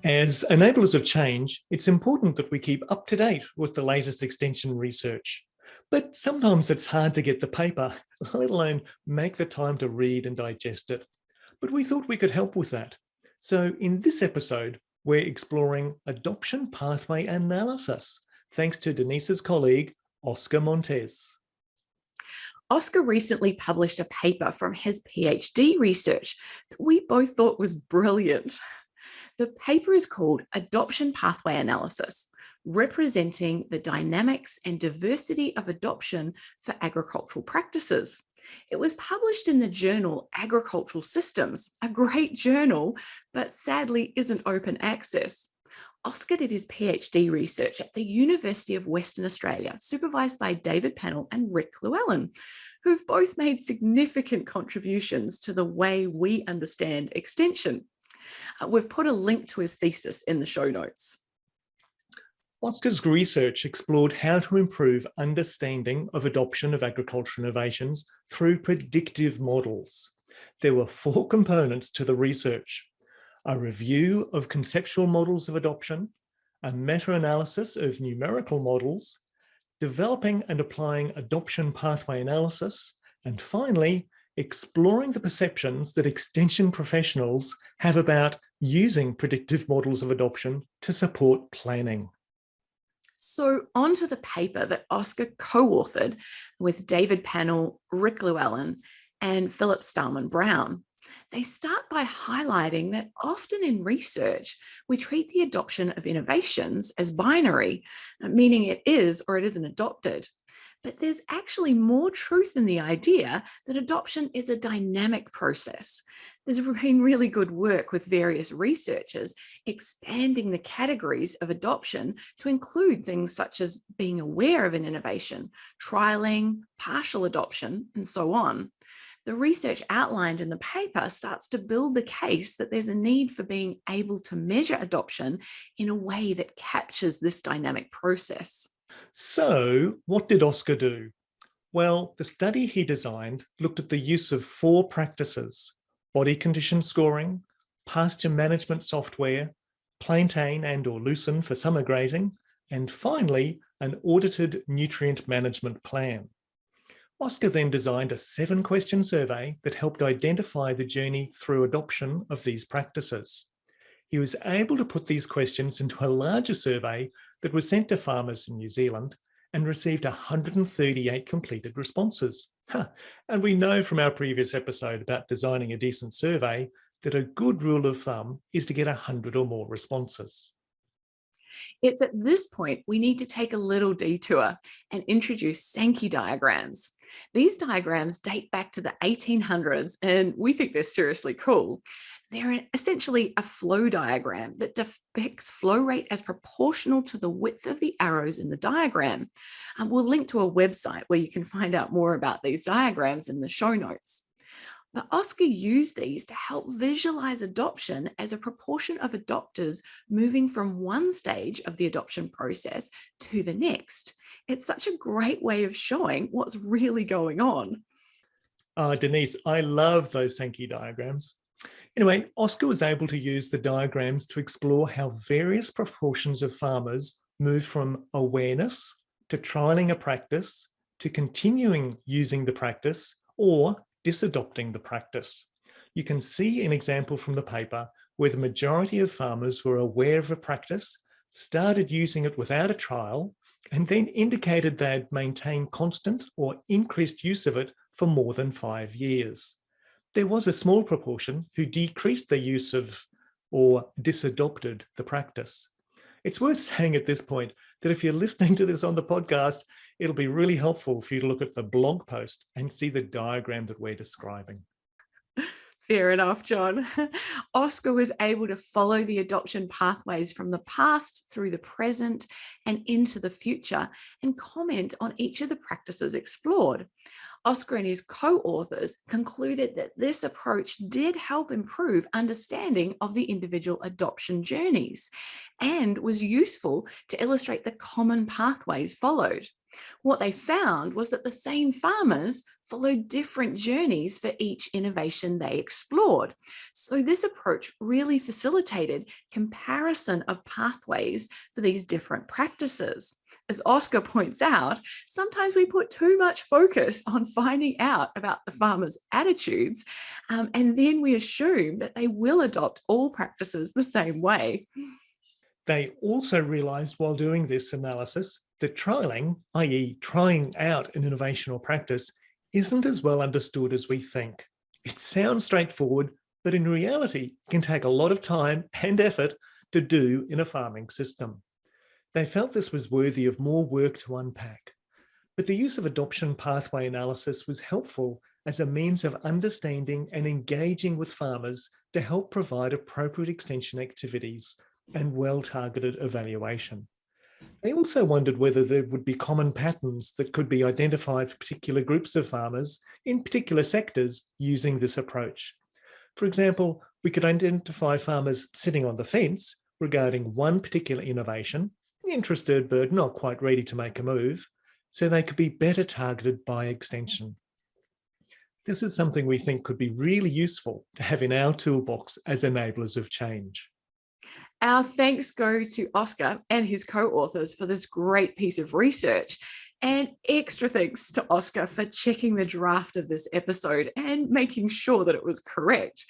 As enablers of change, it's important that we keep up to date with the latest extension research. But sometimes it's hard to get the paper, let alone make the time to read and digest it. But we thought we could help with that. So in this episode, we're exploring adoption pathway analysis, thanks to Denise's colleague, Oscar Montes. Oscar recently published a paper from his PhD research that we both thought was brilliant. The paper is called Adoption Pathway Analysis, representing the dynamics and diversity of adoption for agricultural practices. It was published in the journal Agricultural Systems, a great journal, but sadly isn't open access. Oscar did his PhD research at the University of Western Australia, supervised by David Pennell and Rick Llewellyn, who've both made significant contributions to the way we understand extension. We've put a link to his thesis in the show notes. Oscar's research explored how to improve understanding of adoption of agricultural innovations through predictive models. There were 4 components to the research: a review of conceptual models of adoption, a meta-analysis of numerical models, developing and applying adoption pathway analysis, and finally, exploring the perceptions that extension professionals have about using predictive models of adoption to support planning. So on to the paper that Oscar co-authored with David Pennell, Rick Llewellyn, and Philip Stallman-Brown. They start by highlighting that often in research, we treat the adoption of innovations as binary, meaning it is or it isn't adopted. But there's actually more truth in the idea that adoption is a dynamic process. There's been really good work with various researchers expanding the categories of adoption to include things such as being aware of an innovation, trialing, partial adoption, and so on. The research outlined in the paper starts to build the case that there's a need for being able to measure adoption in a way that captures this dynamic process. So what did Oscar do? Well, the study he designed looked at the use of 4 practices: body condition scoring, pasture management software, Plantain and/or Lucerne for summer grazing, and finally, an audited nutrient management plan. Oscar then designed a 7-question survey that helped identify the journey through adoption of these practices. He was able to put these questions into a larger survey that was sent to farmers in New Zealand and received 138 completed responses. And we know from our previous episode about designing a decent survey that a good rule of thumb is to get 100 or more responses. It's at this point we need to take a little detour and introduce Sankey diagrams. These diagrams date back to the 1800s and we think they're seriously cool. They're essentially a flow diagram that depicts flow rate as proportional to the width of the arrows in the diagram. We'll link to a website where you can find out more about these diagrams in the show notes. But Oscar used these to help visualize adoption as a proportion of adopters moving from one stage of the adoption process to the next. It's such a great way of showing what's really going on. Denise, I love those Sankey diagrams. Anyway, Oscar was able to use the diagrams to explore how various proportions of farmers move from awareness to trialing a practice to continuing using the practice or disadopting the practice. You can see an example from the paper where the majority of farmers were aware of a practice, started using it without a trial, and then indicated they had maintained constant or increased use of it for more than 5 years. There was a small proportion who decreased their use of or disadopted the practice. It's worth saying at this point that if you're listening to this on the podcast, it'll be really helpful for you to look at the blog post and see the diagram that we're describing. Fair enough, John. Oscar was able to follow the adoption pathways from the past through the present and into the future and comment on each of the practices explored. Oscar and his co-authors concluded that this approach did help improve understanding of the individual adoption journeys and was useful to illustrate the common pathways followed. What they found was that the same farmers followed different journeys for each innovation they explored. So, this approach really facilitated comparison of pathways for these different practices. As Oscar points out, sometimes we put too much focus on finding out about the farmers' attitudes, and then we assume that they will adopt all practices the same way. They also realized while doing this analysis that trialing, i.e., trying out an innovation or practice, isn't as well understood as we think. It sounds straightforward, but in reality, it can take a lot of time and effort to do in a farming system. They felt this was worthy of more work to unpack. But the use of adoption pathway analysis was helpful as a means of understanding and engaging with farmers to help provide appropriate extension activities and well-targeted evaluation. They also wondered whether there would be common patterns that could be identified for particular groups of farmers in particular sectors using this approach. For example, we could identify farmers sitting on the fence regarding one particular innovation, interested but not quite ready to make a move, so they could be better targeted by extension. This is something we think could be really useful to have in our toolbox as enablers of change. Our thanks go to Oscar and his co-authors for this great piece of research. And extra thanks to Oscar for checking the draft of this episode and making sure that it was correct.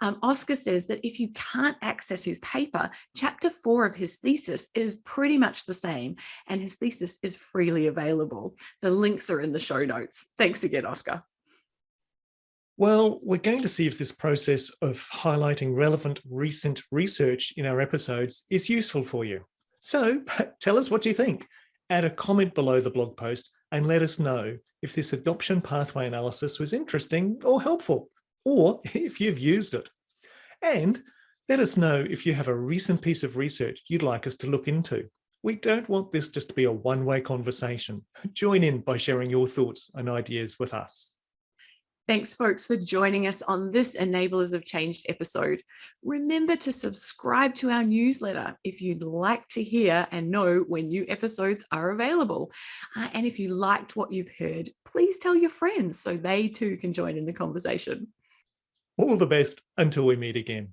Oscar says that if you can't access his paper, chapter 4 of his thesis is pretty much the same, and his thesis is freely available. The links are in the show notes. Thanks again, Oscar. Well, we're going to see if this process of highlighting relevant recent research in our episodes is useful for you. So tell us what you think. Add a comment below the blog post and let us know if this adoption pathway analysis was interesting or helpful, or if you've used it. And let us know if you have a recent piece of research you'd like us to look into. We don't want this just to be a one-way conversation. Join in by sharing your thoughts and ideas with us. Thanks, folks, for joining us on this Enablers of Change episode. Remember to subscribe to our newsletter if you'd like to hear and know when new episodes are available. And if you liked what you've heard, please tell your friends so they too can join in the conversation. All the best until we meet again.